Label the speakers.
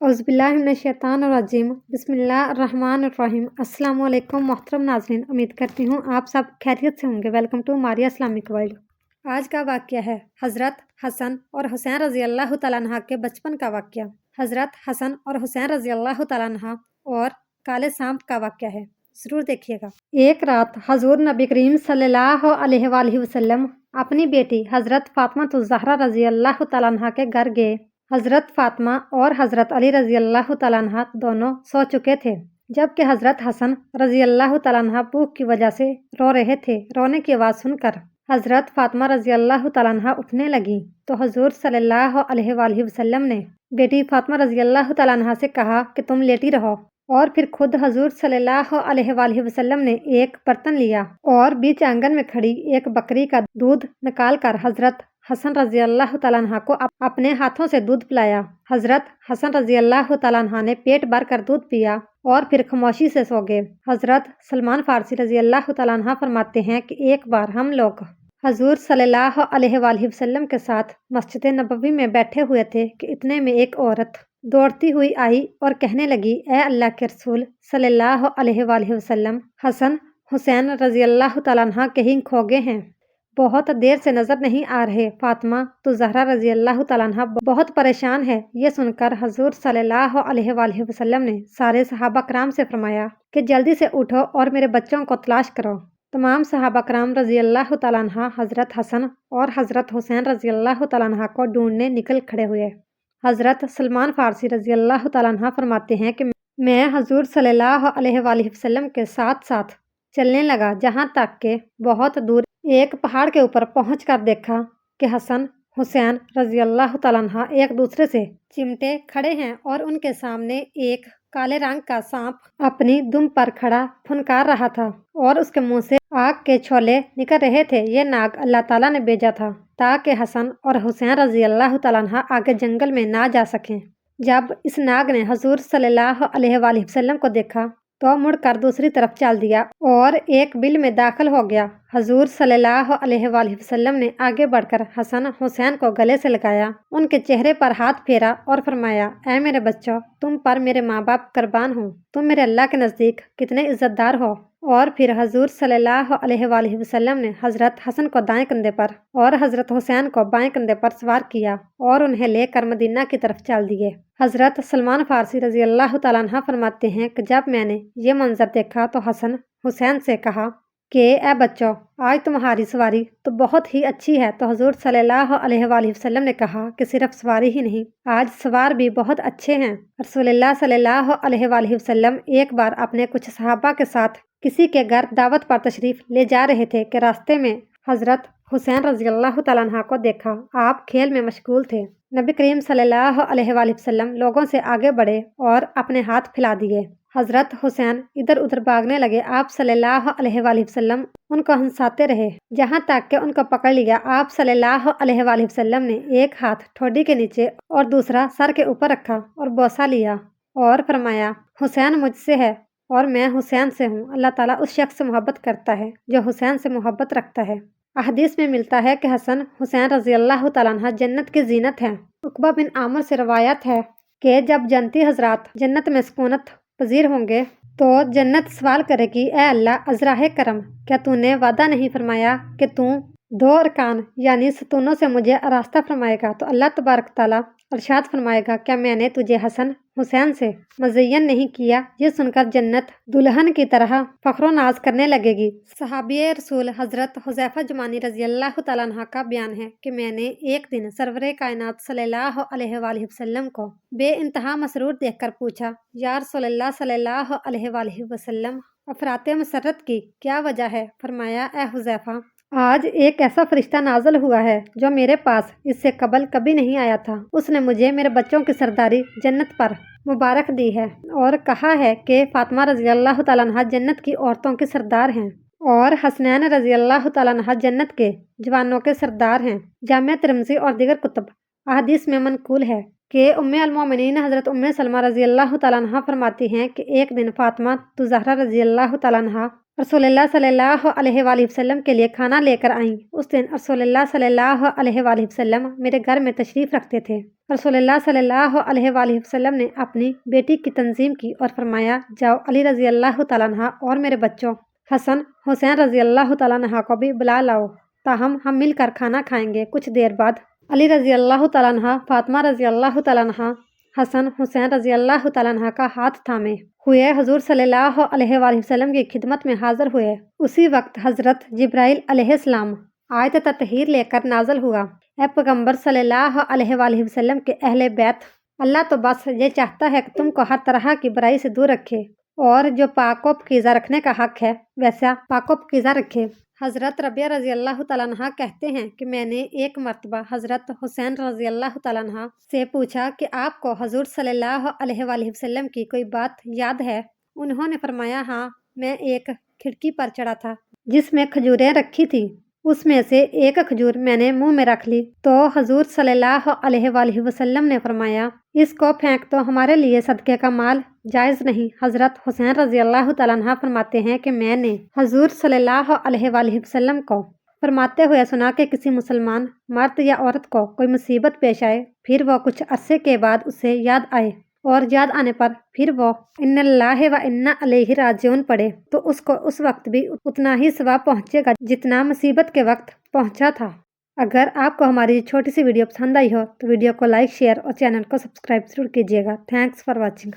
Speaker 1: औज़ुबिल्लाहिमिनश्शैतानिर्रजीम बिस्मिल्लाहिर्रहमानिर्रहीम। अस्सलाम वालेकुम मोहतरम नाज़रीन, उम्मीद करती हूँ आप सब खैरियत से होंगे। Welcome to Maria Islamic world. आज का वाक़या है हज़रत हसन और हुसैन रज़ी अल्लाह तआला अन्हा के बचपन का वाक़या। हज़रत हसन और हुसैन रज़ी अल्लाह तआला अन्हा और काले सांप का वाक़या है, ज़रूर देखिएगा। एक रात हज़ूर नबी करीम सल्लल्लाहु अलैहि वसल्लम अपनी बेटी हज़रत फ़ातिमा ज़हरा रज़ी अल्लाह तआला अन्हा के घर गए। हज़रत फ़ातिमा और हज़रत अली रज़ी अल्लाह तआला अन्हा दोनों सो चुके थे, जबकि हज़रत हसन रज़ी अल्लाह तआला अन्हा भूख की वजह से रो रहे थे। रोने की आवाज़ सुनकर हज़रत फ़ातिमा रज़ी अल्लाह तआला अन्हा उठने लगी तो हज़ूर सल्लल्लाहु अलैहि वसल्लम ने बेटी फ़ातिमा रज़ी अल्लाह तआला अन्हा से कहा कि तुम लेटी रहो, और फिर खुद हज़ूर सल्लल्लाहु अलैहि वसल्लम ने एक बर्तन लिया और बीच आंगन में खड़ी एक बकरी का दूध निकाल कर हज़रत हसन रज़ी अल्लाह तआला अन्हा को अपने हाथों से दूध पिलाया। हज़रत हसन रज़ी अल्लाह तआला अन्हा ने पेट भर कर दूध पिया और फिर खामोशी से सो गए। हज़रत सलमान फ़ारसी रज़ी अल्लाह तआला अन्हा फरमाते हैं कि एक बार हम लोग हज़ूर सल्लल्लाहु अलैहि वसल्लम के साथ मस्जिद नबवी में बैठे हुए थे कि इतने में एक औरत दौड़ती हुई आई और कहने लगी, ए अल्लाह के रसूल सल्लल्लाहु अलैहि वसल्लम, हसन हुसैन रज़ी अल्लाह तआला अन्हा कहीं खो गए हैं, बहुत देर से नज़र नहीं आ रहे। फ़ातिमा ज़हरा रज़ी अल्लाह तआला अन्हा बहुत परेशान है। ये सुनकर हज़ूर सल्लल्लाहु अलैहि वसल्लम ने सारे सहाबा कराम से फरमाया कि जल्दी से उठो और मेरे बच्चों को तलाश करो। तमाम सहाबा कराम रज़ी अल्लाह तआला अन्हा हज़रत हसन और हज़रत हुसैन रज़ी अल्लाह तआला अन्हा को ढूंढने निकल खड़े हुए। हज़रत सलमान फ़ारसी रज़ी अल्लाह तआला अन्हा फरमाते हैं कि मैं हज़ूर सल्लल्लाहु अलैहि वसल्लम के साथ साथ चलने लगा, जहाँ तक के बहुत दूर एक पहाड़ के ऊपर पहुंचकर देखा कि हसन हुसैन रज़ी अल्लाह तआला अन्हा एक दूसरे से चिमटे खड़े हैं और उनके सामने एक काले रंग का सांप अपनी दुम पर खड़ा फुनकार रहा था और उसके मुंह से आग के छोले निकल रहे थे। ये नाग अल्लाह ताला ने भेजा था ताकि हसन और हुसैन रज़ी अल्लाह तआला अन्हा आगे जंगल में ना जा सकें। जब इस नाग ने हज़ूर सल्लल्लाहु अलैहि वसल्लम को देखा तो मुड़कर दूसरी तरफ चल दिया और एक बिल में दाखिल हो गया। हज़ूर सल्लल्लाहु अलैहि वसल्लम ने आगे बढ़कर हसन हुसैन को गले से लगाया, उनके चेहरे पर हाथ फेरा और फरमाया, ऐ मेरे बच्चों, तुम पर मेरे माँ बाप कुर्बान हो, तुम मेरे अल्लाह के नज़दीक कितने इज़्ज़तदार हो। और फिर हज़ूर सल्लल्लाहु अलैहि वसल्लम ने हज़रत हसन को दाएं कंधे पर और हज़रत हुसैन को बाएं कंधे पर सवार किया और उन्हें लेकर मदीना की तरफ चल दिए। हज़रत सलमान फ़ारसी रज़ी अल्लाह तआला अन्हा फरमाते हैं कि जब मैंने ये मंजर देखा तो हसन हुसैन से कहा कि ए बच्चों, आज तुम्हारी सवारी तो बहुत ही अच्छी है। तो हज़ूर सल्लल्लाहु अलैहि वसल्लम ने कहा कि सिर्फ सवारी ही नहीं, आज सवार भी बहुत अच्छे हैं। रसूलुल्लाह सल्लल्लाहु अलैहि वसल्लम एक बार अपने कुछ सहाबा के साथ किसी के घर दावत पर तशरीफ़ ले जा रहे थे कि रास्ते में हज़रत हुसैन रज़ी अल्लाह तआला अन्हा को देखा। आप खेल में मशगूल थे। नबी करीम सल्लल्लाहु अलैहि वसल्लम लोगों से आगे बढ़े और अपने हाथ फैला दिए। हज़रत हुसैन इधर उधर भागने लगे। आप सल्लल्लाहु अलैहि वसल्लम उनको हंसाते रहे, जहाँ तक कि उनको पकड़ लिया। आप सल्लल्लाहु अलैहि वसल्लम ने एक हाथ ठोडी के नीचे और दूसरा सर के ऊपर रखा और बोसा लिया और फरमाया, हुसैन मुझसे है और मैं हुसैन से हूँ। अल्लाह ताला उस शख्स से मोहब्बत करता है जो हुसैन से मोहब्बत रखता है। अहदीस में मिलता है कि हसन हुसैन रज़ी अल्लाह तआला अन्हा जन्नत की जीनत हैं। उक़बा बिन आमिर से रवायत है कि जब जन्नती हज़रात जन्नत में सुकूनत पजीर होंगे तो जन्नत सवाल करेगी, ए अल्लाह अज़राहे करम, क्या तूने वादा नहीं फरमाया कि तू दो अरकान यानी सतूनों से मुझे रास्ता फरमाएगा। तो अल्लाह तबारक ताला इरशाद फरमाएगा, क्या मैंने तुझे हसन हुसैन से मज़य्यन नहीं किया। ये सुनकर जन्नत दुल्हन की तरह फ़ख्र नाज करने लगेगी। सहाबी रसूल हज़रत हुज़ैफ़ा जुमानी रज़ी अल्लाह तआला अन्हा का बयान है कि मैंने एक दिन सरवरे कायनात सल्लल्लाहु अलैहि वसल्लम को बेइंतहा मसरूर देखकर पूछा, या रसूलल्लाह सल्लल्लाहु अलैहि वसल्लम, अफराते मसरत की क्या वजह है। फरमाया, ए हुज़ैफ़ा, आज एक ऐसा फरिश्ता नाज़िल हुआ है जो मेरे पास इससे कबल कभी नहीं आया था। उसने मुझे मेरे बच्चों की सरदारी जन्नत पर मुबारक दी है और कहा है कि फ़ातिमा रज़ी अल्लाह तआला अन्हा जन्नत की औरतों की सरदार हैं और हसनैन रज़ी अल्लाह तआला अन्हा जन्नत के जवानों के सरदार हैं। जामिया तिरमिज़ी और दीगर कुतुब अहदीस में मनकूल है कि उम्मे अल मोमिनीन हज़रत उम्मे सलमा रज़ी अल्लाह तआला अन्हा फरमाती हैं कि एक दिन फ़ातिमा ज़हरा रज़ी अल्लाह तआला अन्हा रसूलुल्लाह सल्लल्लाहु अलैहि वसल्लम के लिए खाना लेकर आईं। उस दिन रसूलुल्लाह सल्लल्लाहु अलैहि वसल्लम मेरे घर में तशरीफ़ रखते थे। रसूलुल्लाह सल्लल्लाहु अलैहि वसल्लम ने अपनी बेटी की तंजीम की और फरमाया, जाओ अली रज़ी अल्लाह तआला अन्हा और मेरे बच्चों हसन हुसैन रज़ी अल्लाह तआला अन्हा को भी बुला लाओ, ताहम हम मिलकर खाना खाएंगे। कुछ देर बाद अली रज़ी अल्लाह तआला अन्हा, फातिमा रज़ी अल्लाह तआला अन्हा, हसन हुसैन रज़ी अल्लाह तआला अन्हा का हाथ थामे हुए हजूर सल्लल्लाहु अलैहि वसल्लम की खिदमत में हाजिर हुए। उसी वक्त हज़रत जिब्राइल अलैहिस्सलाम आयत ततहीर लेकर नाज़िल हुआ। ए पैगम्बर सल्लल्लाहु अलैहि वसल्लम के अहले बैत, अल्लाह तो बस ये चाहता है कि तुमको हर तरह की बुराई से दूर रखे और जो पाको पकीज़ा रखने का हक है वैसा पाको पकीज़ा रखे। हज़रत रबिया रज़ी अल्लाह तआला अन्हा कहते हैं कि मैंने एक मरतबा हज़रत हुसैन रज़ी अल्लाह तआला अन्हा से पूछा कि आपको हजूर सल्लल्लाहु अलैहि वसल्लम की कोई बात याद है? उन्होंने फरमाया, हाँ, मैं एक खिड़की पर चढ़ा था जिसमें खजूरें रखी थी। उसमें से एक खजूर मैंने मुंह में रख ली तो हजूर सल्लल्लाहु अलैहि वसल्लम ने फरमाया, इसको फेंक तो हमारे लिए सदक़े का माल जायज़ नहीं। हज़रत हुसैन रज़ी अल्लाह तआला अन्हा फरमाते हैं कि मैंने हजूर सल्लल्लाहु अलैहि वसल्लम को फरमाते हुए सुना कि किसी मुसलमान मर्द या औरत को कोई मुसीबत पेश आए, फिर वो कुछ अरसे के बाद उसे याद आए और याद आने पर फिर वो इन्नल्लाहि व इन्ना अलैहि राजिऊन पढ़े तो उसको उस वक्त भी उतना ही सवाब पहुँचेगा जितना मुसीबत के वक्त पहुँचा था। अगर आपको हमारी छोटी सी वीडियो पसंद आई हो तो वीडियो को लाइक, शेयर और चैनल को सब्सक्राइब जरूर कीजिएगा। Thanks for watching.